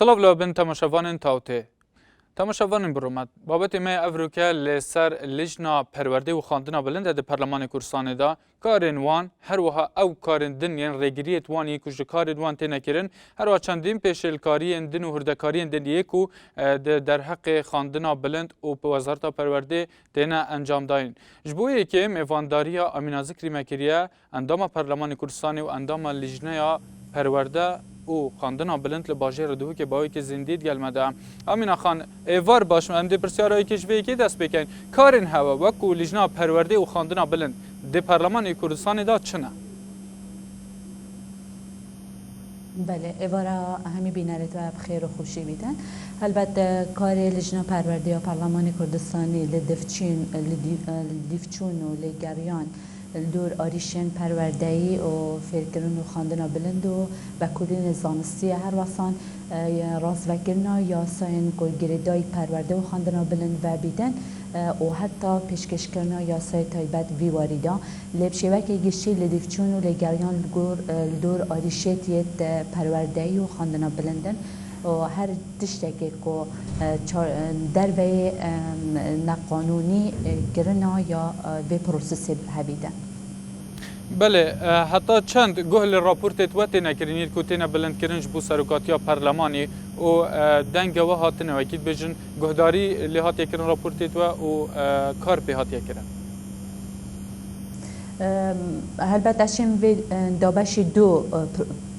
سلاو لابن تماشاوان تاوته. تماشاوان برومد. بابت ما افریقا لسر لجنا پرورده و خواندنا بلند در پارلمان کردستان دا کارن وان هر وها او کارن دن یعنی رگریت وانی کج کارن وان تنکرن هر وا چندین پیشل کاری دن و هردکاری دن یکو در حق خواندنا بلند و به وزارت پرورده دنا انجام داین. جبویی که میوانداریا امین ذکری مکریه اندام پارلمان کردستان و اندام لجنه پرورده او خواندنا بلند لباجه دو که باوی که زندید گلمده امین خان ایوار باش ام دی پرسیارای کشوی که دست بکن کارن هوا وکو لجنا پرورده او خواندنا بلند دی پارلمان کردستان دا چنه؟ بله ایوارا همی بینرت و بخیر و خوشی بیدن البته کار لجنا پرورده یا پارلمان کردستانی لدیفچون و لگریان دور آریشن پروردهی و فکرن و خواندن بلند و کلی زانستی هر واسان راست وکرنا یا ساین گریدای پرورده و خواندن بلند و بیدن و حتی پیشکش کرنا یا سای تایبت ویواریدا لبشیوه که گشتی لدیفچون و لگریان دور آریشتیت پروردهی و خواندن بلندن و هر تشتکی که در وی نقانونی گرنا یا به پروسس هبیدن. بله حتی چند گهل راپورت وقتی نکرینید که تینا بلند کرنج بو سرکاتیا پارلمانی و دنگ و هاتن وکید بجن گهداری لحات یکرن راپورت و کار به هات یکرن. البته شیم وی دابش دو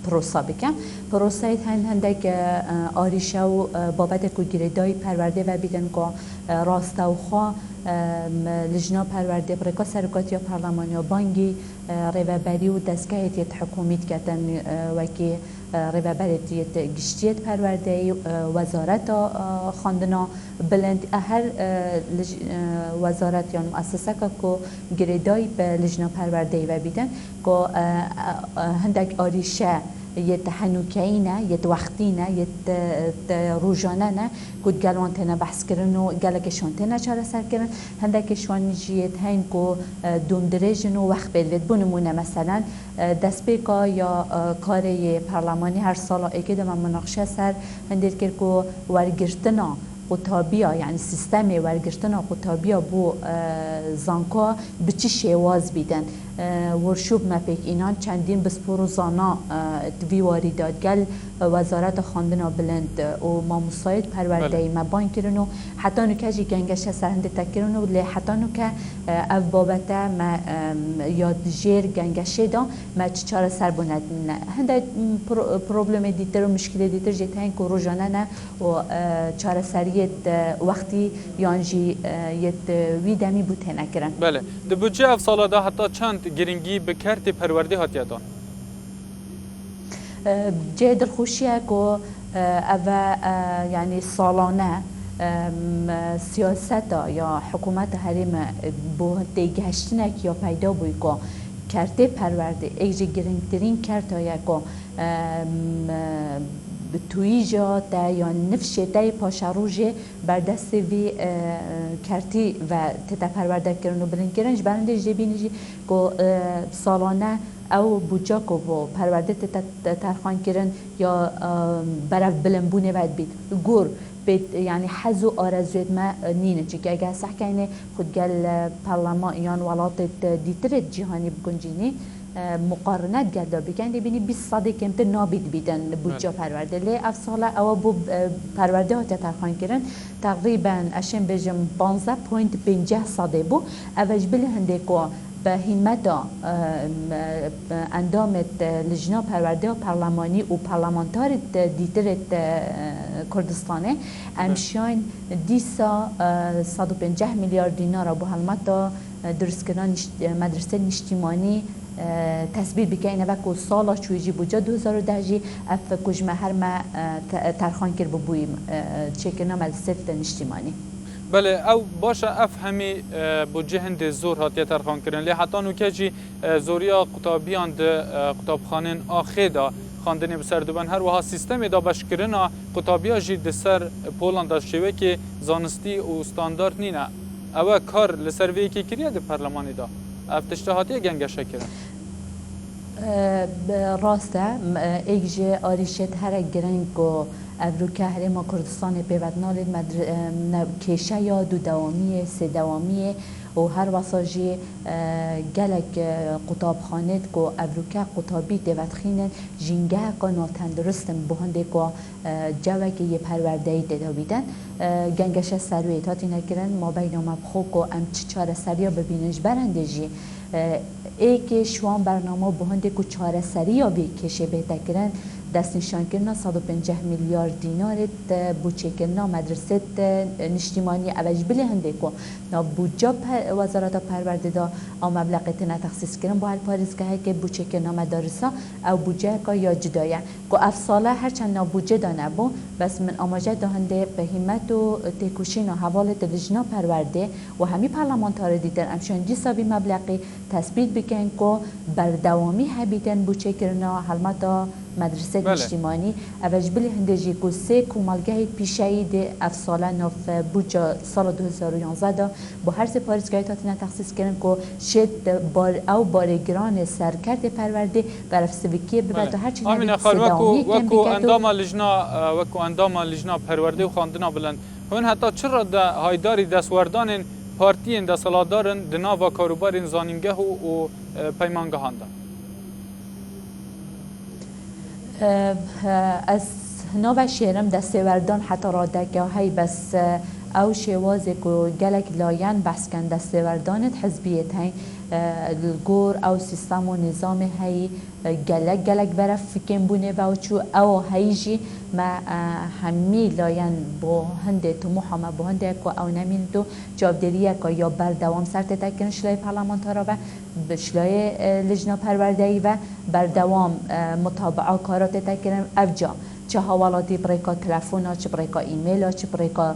پروسا بکن پروسایت هندک آریشه و بابت کلگریدای پرورده و بیدن که راسته و خواه لجنا پرورده برکا سرکاتی پارلمانی و بانگی ریوبری و دستگاهیت حکومیت کتن وکی ریوبریت گشتیت پرورده وزارت خواندنا بلند هر وزارت یا مؤسسه که گریدای به لجنا پرورده و بیدن که هندک آریشه یت حنوکینه یت وقتینه یت روزانه کد گلوانتنا بحث کردن و گلکشانتنا چاره سر کردن هندک شوانیجیت هین کو دوم درجن و وقت بلد بنمونه مثلا دست بیکا یا کاری پارلمانی هر سال اگه دم مناقشه سر هندیر کرد کو ورگرتنا قطابیا یعنی سیستم ورگرتنا قطابیا بو زانکا به چی شواز بیدن ورشوب مپیک اینان چندین بسپور زانا ویواری داد گل وزارت خواندنا بلند و ماموسایت پرورده ما بان کرن و حتی نو که جی گنگش سرنده تکرن و حتی نو که او بابته ما یاد جیر گنگشه دا ما چاره سر بوند هنده پروبلم دیتر و مشکل دیتر جیت هین که روزانه نه و چاره سریت وقتی یانجی یت ویدمی بوده نکرن. بله ده بودجه اف سالا دا حتی چند گرینگی به کرت پرورده هاتیه دان؟ جه دلخوشیه که او یعنی سالانه سیاست یا حکومت حریم با دیگهشتنک یا پیدا بوی که کرته پرورده ایجی گرینگترین کرته یا که تویجا تا یا نفشه تای پاشاروجه بر دست وی کرتی و تتا پرورده کرن و بلند کرنج برنده جبینجی که سالانه او بودجا که با پرورده تتا ترخان کرن یا برف بلنبونه باید بید گور بید یعنی حز و آرزویت ما نینه چی که اگه صح کنه خود گل پارلمان یان ولاتت دیترت جهانی بکنجینی مقارنت کرده بگن ببینی 20 صده کمتر نابید بیدن بودجه پرورده لی افساله او بو پرورده ها ترخان کردن تقریبا اشم بجم 15.50 صده بو اوج بله هنده که به همت اندامت لجنا پرورده و پارلمانی و پارلمانتارت دیترت کردستانه امشاین دیسا 150 میلیارد دینار بو حلمت درست کردن مدرسه نشتیمانی تثبیت بکنه و که سالا چویجی بودجا 2010 جی اف کجمه هر ما ترخان کرد بویم چکنه مدرسه نشتیمانی. بله او باشه اف همی بودجه هند زور هاتیه ترخان کردن لی حتی نوکه جی زوریا قطابیان ده قطابخانین آخیدا خواندنی بسر دوبن هر وها سیستم دا بشکرنا قطابیا جی ده سر پولان دا شوه که زانستی و استاندارد نینه او کار لسر وی که کریه ده پرلمانی دا اف تشتهاتی گنگشه کردن راسته ایجه آریشت هر گرنگ و ابروکه هرما کردستان پیوتنال کشه یا دو دوامیه سه دوامیه و هر واساجی گلک قطاب خانت کو ابروکه قطابی دوتخینن جنگه که ناتندرستن بهنده که جوه که یه پروردهی دیده بیدن گنگش سروی تاتی نکرن ما بین مبخو که ام چی چاره سریا ببینش برنده جی ای که شوان برنامه بهنده که چاره سریا بکشه بهتر کرن دست نشان کردن 150 میلیارد دینار بودجه کردن مدرسه نشتیمانی اوج بله هنده کو نا بودجه وزارت پرورده دا او مبلغت نتخصیص کردن با هر پاریز که بودجه کردن مدارسه او بودجه که یا جدایه کو افساله هرچند نا بودجه دا نبو بس من آماجه دا هنده به همت و تکوشین و حوالت لجنا پرورده و همی پارلمانتار دیدن امشان جیسابی مبلغی تثبیت بکن که بردوامی هبیتن بودجه کردن حلمتا مدرسه اجتماعی اوجبلی هندجی کو سه کومالگاه پیشایی ده افساله نوف بودجه سال 2011 دا با هر سه پاریزگاهی تاتینا تخصیص کردن که شد بار او بارگران سرکرد پرورده برف سویکیه ببرد و هر چیزی آمین اخوان وکو اندام لجنا پرورده و خواندنا بلند هون حتی چرا ده هایداری دستوردان پارتین دستالادارن دنا و کاروبار زانینگه و پیمانگهان ده از نو شیرم دستوردان حتی راده که های بس او شوازه که گلک لاین بحث کن دستوردانت حزبیت های الگور او سیستم و نظام های گلک برای فکر بونه و چو او هایجی ما همی لاین با هنده تو محمد با هنده که او نمین تو جابدریه که یا بردوام سرت تکن شلای پارلمانتارا و بشلای لجنا پروردهی و بردوام مطابعه کارات تکن افجا چه حوالاتی بریکا تلفونا چه بریکا ایمیلا چه بریکا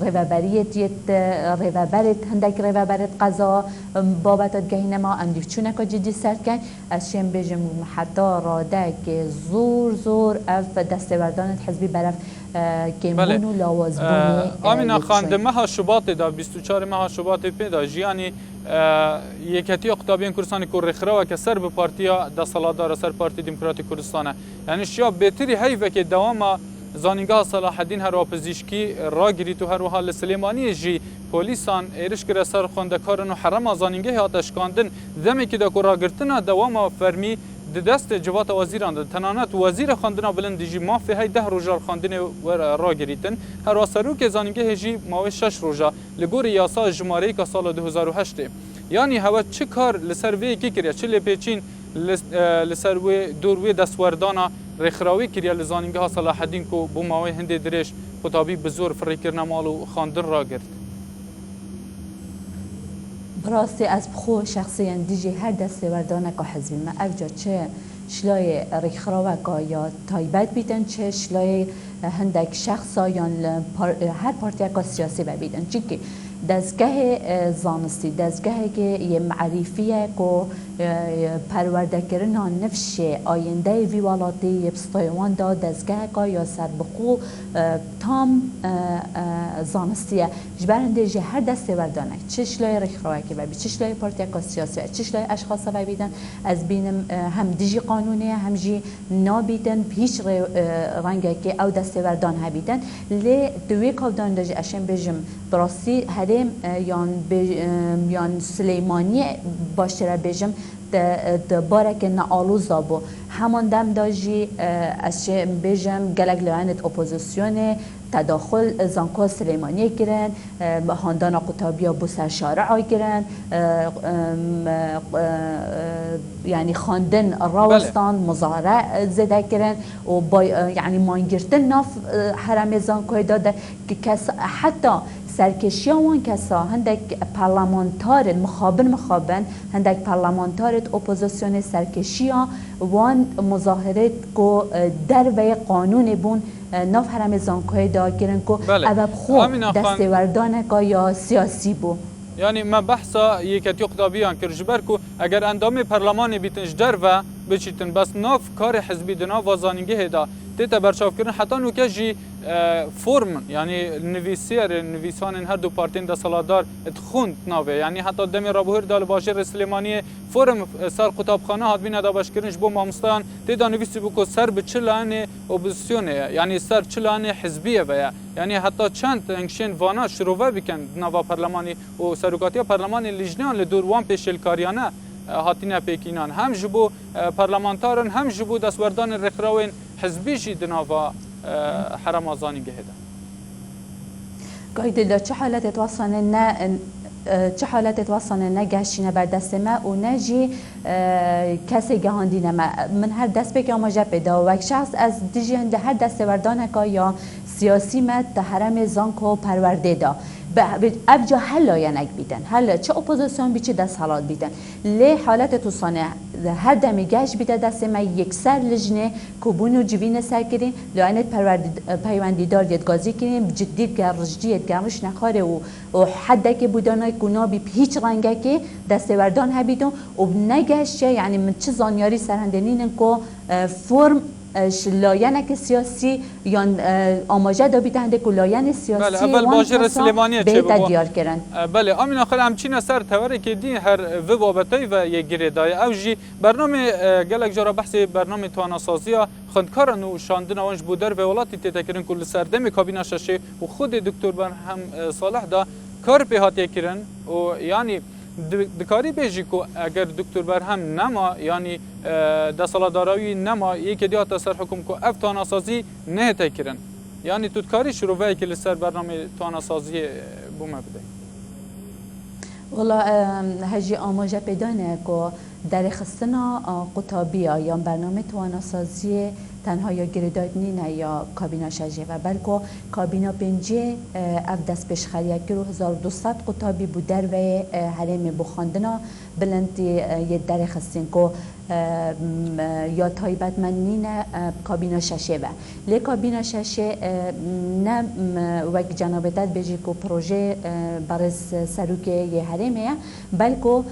روابریت روابرت هندک روابرت قضا بابت گهینه ما اندیف چونه که جدی سرد کن از شم بجم حتی راده که زور اف دستوردانت حزبی برف کمبون و لاوازبونی آمینا خانده مها شباط دا 24 مها شباط پیدا جیانی یکتی اقتابین کردستان که رخراوه که سر به پارتیا دستالادار سر پارتی دموکراتی کردستانه یعنی شیا بهتری حیفه که دوام زانینگاه صلاح الدین هر اپوزیشکی را گریت و هر وحال سلیمانی جی پلیسان ایرش کرده سر خوندکارن و حرم زانینگاه آتشکاندن دمی که دا کرا گرتنا دوام فرمی دست جوات وزیران ده تنانت وزیر خواندنا بلند جی مافی های 10 روزا خواندن و را گریتن هر واسرو که زانینگاه جی ماوی 6 روزا لگور یاسا جمهوری که سال 2008 یعنی هوا چه کار لسر وی کی کریه چه لپیچین لسر وی دوروی دستوردانا رخراوی کریه لزانینگاه صلاح الدین کو بو ماوی هندی درش خطابی بزور فریکرنا مالو خواندن را گرت براستی از بخو شخصیاً دیجی هر دستوردانه که حزبی ما افجا چه شلای رخراوه که یا تایبت بیدن چه شلای هندک شخصا یا هر پارتی که سیاسی بیدن چی که دستگاه زانستی دستگاهی که یه معرفیه که پرورده کردن نفش آینده ویوالاتی بستایوان دا دستگاه که یا سربخو تام زانستیه جبرنده جه هر دسته وردانه چه شلای رخراوه که ببید چه شلای پارتی که سیاسی چه شلای اشخاص ببیدن از بینم هم دیجی قانونه هم جی نابیدن هیچ رنگه که او دسته وردان هبیدن لی دوی کودان داج اشم بجم براستی هرم یان سلیمانی باشتره بجم بارک نآلوزا بو همان دم داجی از بجم گلگ لعنت اپوزیسیون تداخل زانکو سلیمانی گرن هاندانا قطابیا بو سر شارع گرن یعنی خواندن راوستان مظاهره زده گرن و با یعنی مانگرتن ناف حرم زانکوی داده که حتی سرکشی وان کسا هندک پارلمانتار مخابن هندک پارلمانتار اپوزیسیون سرکشی وان مظاهرات کو در و قانون بون ناف حرم زانکوی دا گرن کو ابب خوب دستوردانه که یا سیاسی بو یعنی ما بحثا یکتی اقتابیان کرجبر کو اگر اندام پارلمان بیتنج در و بچیتن بس ناف کار حزبی دنا و زانینگه هدا تیتا برچاف کردن حتی نوکه جی فرم یعنی نویسان هر دو پارتین دا سالادار اتخوند ناوه یعنی حتی دمی رابوهر دال باشر سلیمانی فرم سر خطابخانه هات بین دا باشکرنش بو مامستان تیدا نویسی بو که سر به چلان اپوزیسیونه یعنی سر چلان حزبیه و یعنی حتی چند انگشین وانا شروع بکن نوا پارلمانی و سروکاتی پارلمانی لیجنان لدور وان پیشلکاریانه هاتینا پیکینان هم جبو پارلمانتارن هم جبو دستوردان رخراوین حزبیشی دناوا حرم آزانی گهدا قايد چه حالت توصلن نه چه حالت توصلن نه گشتینه بر دست ما و نجی کسی گهاندینه ما من هر دست بک آماجه پیدا و شخص از دیجی هنده هر دست وردانه که یا سیاسی مت حرم زانکو پرورده دا ابجا هلا ینک بیدن هلا چه اپوزیسیون بی چه دست حالات بیدن لی حالت توصانه هر دمی گشت بیده دست ما یکسر لجنه کبون و جوین سر کرین لعنت پیوندیدار یدگازی کرین جدید گرجدی گرش نخاره و حده که بودانای گنابی هیچ رنگه که دست وردان هبیدون و نگشت یعنی من چه زانیاری سرهندنین که فرم لایانک سیاسی یا آماجه دا بیتنده که لایان سیاسی بله اول باجر سلیمانی به دیار کردن بله امین آخر همچین سر توره که دی هر و بابتای و یک گریدای او جی برنامه گلک جارا بحث برنامه تواناسازی خندکارن و شاندن آنج بودر و ولاتی تتکرن کل سردم کابینه ششه و خود دکتر برهم صالح دا کار به هاتی کرن و یعنی دکاری بیجی که اگر دکتر برهم نما یعنی دستالداراوی نما یکی دیات سر حکم که اف تواناسازی نه تکرن یعنی تو کاری شروع که لسر برنامه تواناسازی بومه بده والله هجی آماجه پیدانه که در خستنا قطابیه یا برنامه تواناسازی تنها یا گریداد نینه یا کابینا شجه و بلکه کابینا پنجه اف دست پیش خریه که رو 1200 قطابی بود در و حرم بخاندنا بلندی یه در خستین که یا تایبت من نینه کابینا ششه و لی کابینا ششه نه وک جنابتت بیجی که پروژه برز سروک یه حرمه بلکه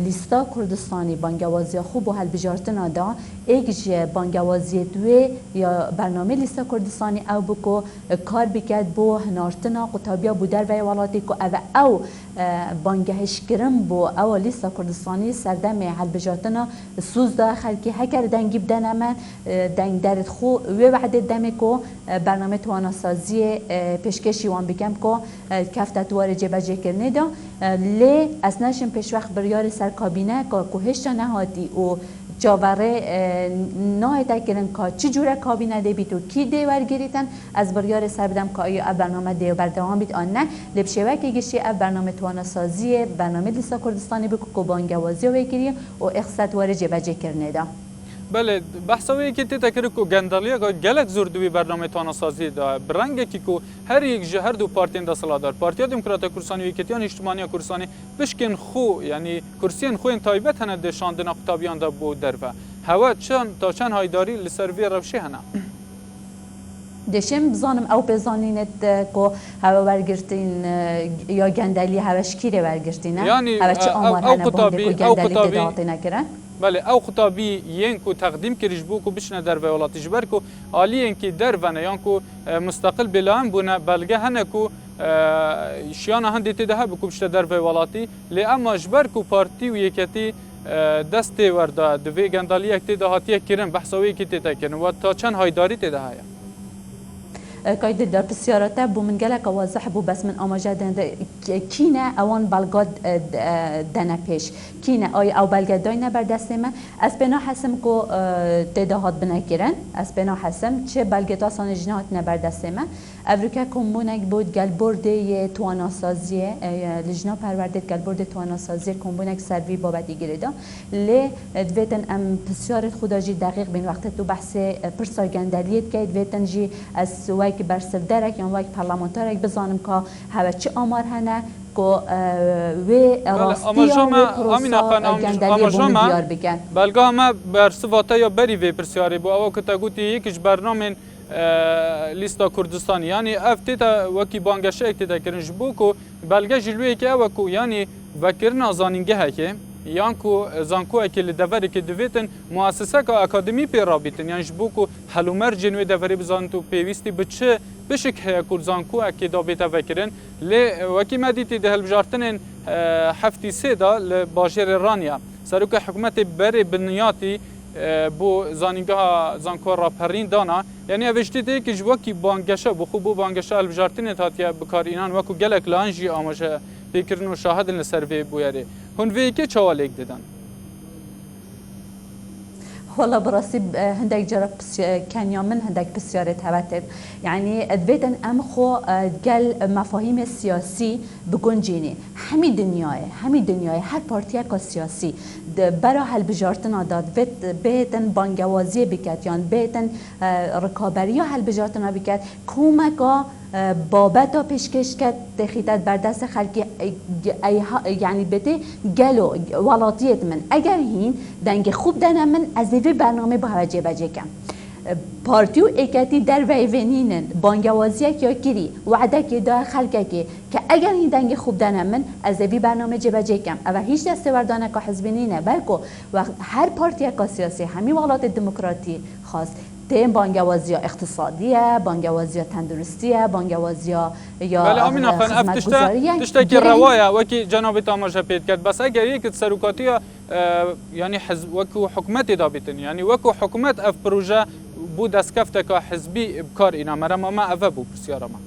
لیستا کردستانی بانگوازی خوب و حل بجارتنا دا ایک بانگوازی دوی یا برنامه لیستا کردستانی او بکو کار بکد بو هنارتنا قطابیا بودر و ولاتی که او بانگهش کرم بو او لیستا کردستانی سردم حل بجارتنا سوز دا خلکی هکر دنگی بدن من دنگ درد خو و وعده دمه کو برنامه تواناسازی پیشکشی وان بکم کو کفتت وار جبجه کرنه دا لی از نشم پیش وقت بریار سر کابینه که هشتا نهاتی و جاوره نه تکرن که چی جوره کابینه دی بیتو کی دی ورگیریتن از بریار سر بدم که آیا برنامه دی بردوام بیت آن نه لبشوه که گشتی برنامه تواناسازی برنامه لیستا کردستانی بکو که بانگوازی و بگیری و اقصد وار جبجه کرنه دا بله بحثوی که تذکر کو گندالیا که گلک زور دوی برنامه تواناسازی دا برنگ کی کو هر یک جهر دو پارتین دا سالادار پارتیا دموکرات کورسانی و کتیان اجتماعی کورسانی بشکن خو یعنی کرسیان خو تایبت هنه دشاندن اقتابیان دا بود در و هوا چند تا چند هایداری لسروی روشی هنه دشم بزانم او بزانینت که هوا ورگرتین یا گندالی هواش کیره ورگرتینه یعنی هوا چه آمار هنه بانده که گندالی داده نکرن بله او خطابی ین کو تقدیم کریش بو کو بشنه در ولات جبر کو عالی کی در ونه یان کو مستقل بلان بونه بلگه هنه کو شیان هندی ته بو بشته در ولاتی لی اما جبر کو پارتی و یکتی دست وردا د وی گندالی یک ته هاتیه کرن بحثوی کی ته کنه و تا چند هایداری ته ده قايد در بسيارته بو من قالك واضح بو بس من اماجه كينا اوان بلغاد دنا پیش كينا اي او بلغاد داينا بر دست من از بنا حسم کو تداهات بنکرن از بنا حسم چه بلغدا سان جنات بر دست من افریقا کومبونک بود گلبورد تواناسازی لجنا پرورده گلبورد تواناسازی کومبونک سروی بابتی گیردا ل دویتن ام بسیار خداجی دقیق بین وقت تو بحث پرسا گندالیت که دویتن جی از وایک برسردرک یا وایک پارلمانترک بزانم که هوا چه آمار هنه که و راستی پروسا گندالی بوم بیار بگن بلگاه ما برسواتا یا بری و پرسیاری بو او که تا گوتی یکیش برنامه لیستا کردستانی یعنی افتیتا وکی بانگشه اکتیتا کرنج بو کو بلگه جلوی که وکو یعنی وکرنا زانینگه هکه یانکو زانکو که لدوری که دویتن مؤسسه که اکادمی پیرابیتن یعنی جبوکو هلومر جنوی دوری بزانتو پیوستی بچه بشک هکول زانکو که دابیتا وکرن لی وکی مدیتی ده هلبجارتن هفتی سه دا لباجر رانیا سروک حکومت بری بنیاتی بو زانینگاه زانکو راپرین دانا یعنی اوشتی تی که جوکی بانگشه بخو بو بانگشه هلبجارتن تاتیا بکار اینان وکو گلک لانجی آماجه پیکرن و شاهد لسروی بویاری هون وی که چوالیک دیدن والله براسي هندك جرب كان من هندك بسيارة هبتب يعني ادفيتن ام خو قال مفاهيم السياسي بقنجيني حمي دنياي هر بارتيا كسياسي برا هالبجارتنا داد بيتن بانجوازي بكات يعني بيتن ركابريا هالبجارتنا بكات كومكا بابتا پیشکش کرد تخیتت بر دست خلکی یعنی بده گلو ولاتیت من اگر هین دنگ خوب دنم من از ایوی برنامه با هوجه بجه کم پارتیو اکتی در ویونینن بانگوازی یا گیری وعده که دا خلکه که اگر هین دنگ خوب دنم من از ایوی برنامه جبجه کم اما هیچ دستوردانه که حزبینینه بلکه هر پارتی که سیاسی همی ولات دموکراتی خواست تیم بانگوازی اقتصادیه، بانگوازی تندرستیه، بانگوازی یا بله آمینا خان افتشته که روايه وکی جناب تاماژه پید کرد بس اگر یک سروکاتی یعنی حزب وکو حکومت دابیتن یعنی وکو حکومت اف پروژه بو دسکفته که حزبی بکار اینا مرما ما اوه بو بسیاره ما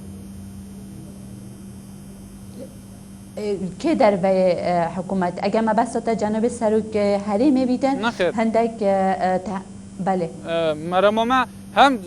که در وی حکومت اگر ما بس تا جناب سروک حریمی بیتن هندک بله مرما ما هم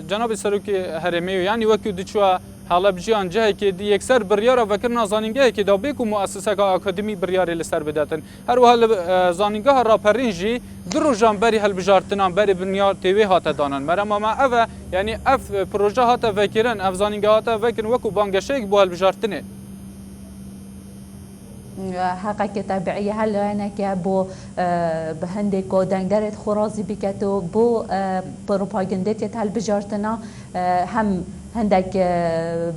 جناب سروک هرمی یعنی وکی دچوا حالا بجیان جهه که دی یکسر بریار وکر نازانینگه که دابیک و مؤسسه که اکادمی بریاری لسر بداتن هر وحال زانینگه راپرینجی درو جانبری هلبجارتنان بری بنیار تیوی هاته دانن مرما ما اوه یعنی اف پروژه هاته وکرن اف زانینگه هاته وکرن وکو بانگشه بو هلبجارتنه حقیقت طبیعی هل انا که بو بهنده کو دنگرت خرازی بکتو بو پروپاگاندیت هل بجارتنا هم هندک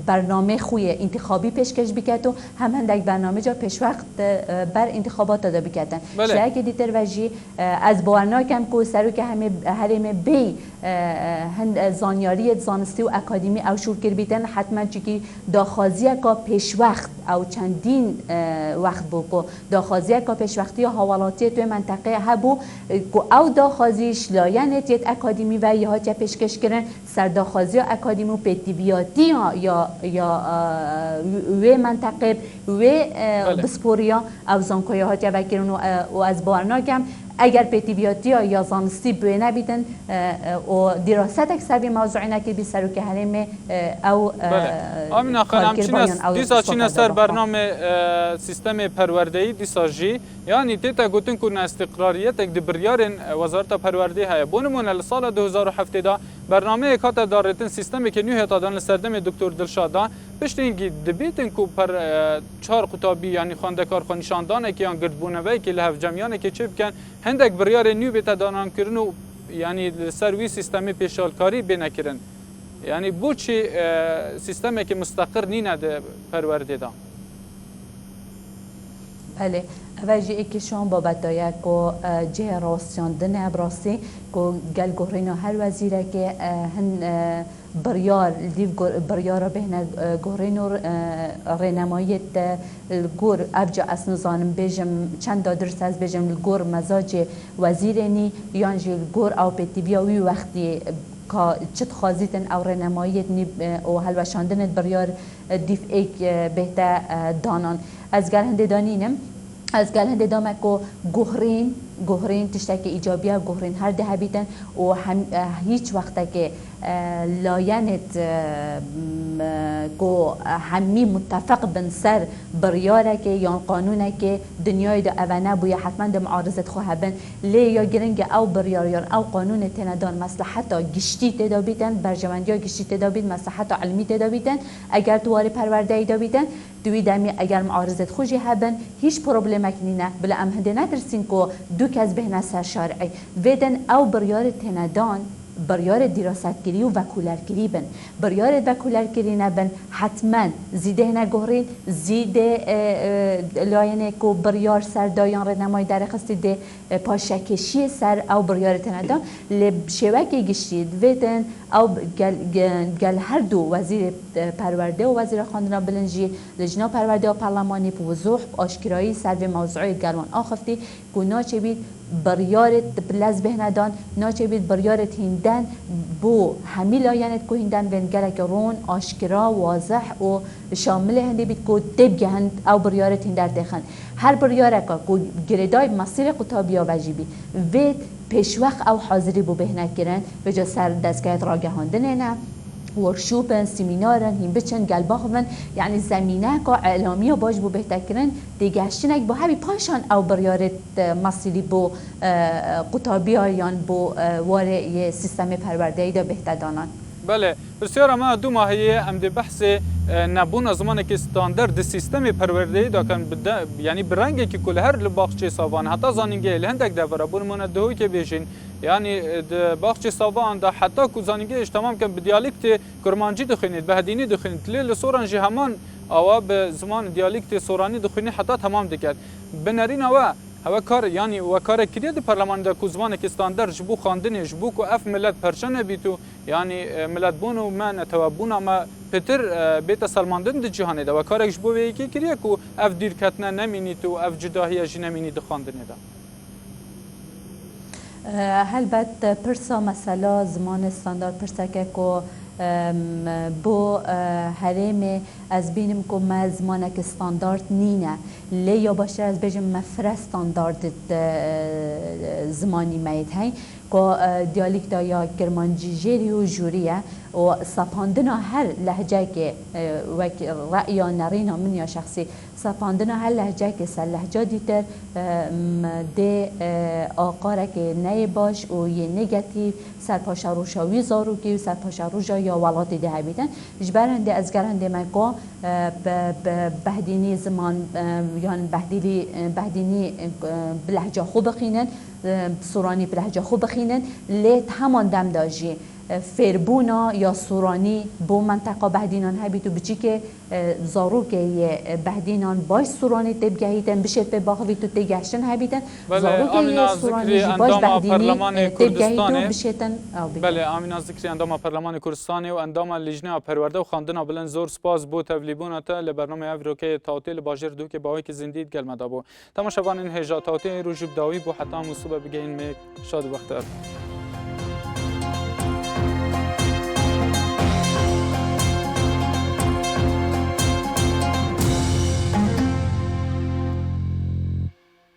برنامه خوی انتخابی پیشکش بکتو هم هندک برنامه جا پیش وقت بر انتخابات داده بکتن شاید که دیتر وجی از باورنا کم کو سرو که همه هرم بی هند زانیاری زانستی و اکادمی او شور کر بیتن حتما چکی داخازی کا پیش وقت او چندین وقت بو کو داخازی کا پیش وقتی حوالاتی تو منطقه هبو کو او داخازیش لاینت یت اکادمی و یا چه پیشکش کردن سر داخازی اکادمی بیاتی یا و منطقه و بسپوریا او زانکویا ها جا بکرون و از بارنا کم اگر پیتی بیاتی یا زانستی بوینه بیدن و دراست اکثر بی موضوعی نکر بی سرو که هرم او آمینا خانم دیسا چین سر برنامه سیستم پروردهی دیسا جی یعنی تیتا گوتن کن استقراریت اک دبریارن وزارت پرورده های بونمون لسال 2007 دا برنامه کاتا دارتن سیستمی که نیوه تادان لسردم دکتر دلشادا پشت اینگی دبیتن کو پر چهار قطابی یعنی خواندکار خونشاندانه که یان گردبونوی که لحف جمعیانه که چه بکن هندک بریار نیو بیتا دانان کرن و یعنی سروی سیستمی پیشالکاری بینکرن یعنی بو چی سیستمی که مستقر نینه ده پرورده دا بله اوجی ای که شما بابت کو جه راستیاندن براسی کو گل گوهرینا هر وزیره که هن بریار لیو بریارا بهنه گوهرینو رنمایت گور ابجا اسنزانم بجم چند درس از بجم گور مزاج وزیرنی یانجی گور او پتیبیاوی وقتی که چت خازیتن او رنمایت نی او هلوشاندن بریار دیف ایک بهته دانان از گل هنده دانینم از گل هنده دامه که گوهرین تشتک ایجابیه گوهرین هر ده بیتن و هیچ وقته که لاینت کو همی متفق بن سر بریاره که یا قانونه که دنیای ده اوانه بویا حتما ده معارضت خواه بن لی یا گرنگ او بریار یا او قانون تندان مصلحتا گشتی تدا بیتن برجواندی ها گشتی تدا بیتن مصلحتا علمی تدا بیتن اگر تواری پرورده ای دا بیتن دوی دمی اگر معارضت خوشی هبن هیچ پروبلمک نینه بلا ام هنده ندرسین که دو کس بهنه سر شارعی ویدن او بریار تندان بریار دراستگیری و وکولرگیری بن بریار وکولرگیری نبن حتما زیده نگورین زیده لاینه کو بریار سر دایان رنمای درخستی ده پاشکشی سر او بریار تندا لب شوکی گشتید ویدن او گل هر دو وزیر پرورده و وزیر خواندنا بلنجی لجنا پرورده و پارلمانی بوضوح آشکارایی سر به موضوع گلوان آخفتی که ناچه بید بریارت بلز بهندان ناچه بید بریارت هندن بو همی لاینت که هندن بین گلک رون آشکرا واضح و شامل هندی بید که تبگه هند او بریارت هندر دخن هر بریارک که گردای مسیر قطابیا وجیبی وید پیشوق او حاضری بو بهنه کرن به جا سر دستگاه راگهاندنه نه ورشوبن سیمینارن هم بچن گلباخون یعنی زمینه که اعلامی باش بو بهتر کرن دیگشتنک با همی پاشان او بریارت مسیری بو قطابی آیان بو واره سیستم پروردهی دا بهتر دانان بله بسیار ما دو ماهیه ام دی بحث نبون زمانی که استاندارد سیستم پروردهی دا کن یعنی برنگی که کل هر باغچه ساوان حتی زانینگه لهندک دفره بون دهوی که بیشین یعنی باغچه ساوان دا حتی که زانینگه تمام کن به دیالکت کرمانجی دخینید به هدینی دخینید لیل سوران جی همان آوا به زمان دیالکت سورانی دخینید حتی تمام دکرد بنرین آوا هوا کار یعنی و کار کلیه دی پارلمان دا کوزمان که استاندارد جبو خواندن جبو کو اف ملت پرچن بیتو یعنی ملت بونو من توابون اما پتر بیت سلماندن دی جهانی دا و کار جبو وی کی کلیه کو اف دیر کتنه نمینی تو اف جداهی جی نمینی دی خواندن دا هلبت پرسا مثلا زمان استاندارد پرسا که کو بو هرم از بینم که ما زمانک استاندارد نینه لی یا باشه از بجم مفر استاندارد زمانی مایت هی که دیالکت یا کرمانجی جیری و جوریه و سپاندنا هر لهجه که رأی نرینا من یا شخصی سپاندنا هر لهجه که سر لهجه دیتر ده آقاره که نه باش و یه نگاتیو سرپاشا روشاوی زارو که سرپاشا روشا یا ولات ده بیدن جبرنده از گرنده مکا بهدینی زمان یعنی بهدینی بلهجه خوب بخینن سورانی بلهجه خوب بخینن لیت همان دم داجی فربونا یا سورانی بو منطقه بهدینان هبیتو بچی که زارو که بهدینان باش سورانی تبگهیدن بشه به باقی تو تگشتن هبیتن زارو که سورانی باش بهدینی تبگهیدو بشهتن بله آمینا ذکری اندام پارلمان کردستان و اندام لجنه پرورده و خواندن بلند زور سپاس بو تبلیبون تا لبرنامه افروکه تاوتیل باجر دو که باهایی که زندید گلمه دابو تماشاوان این هجا تاوتیل رو جب داوی بو حتی مصوبه بگین می شاد بختار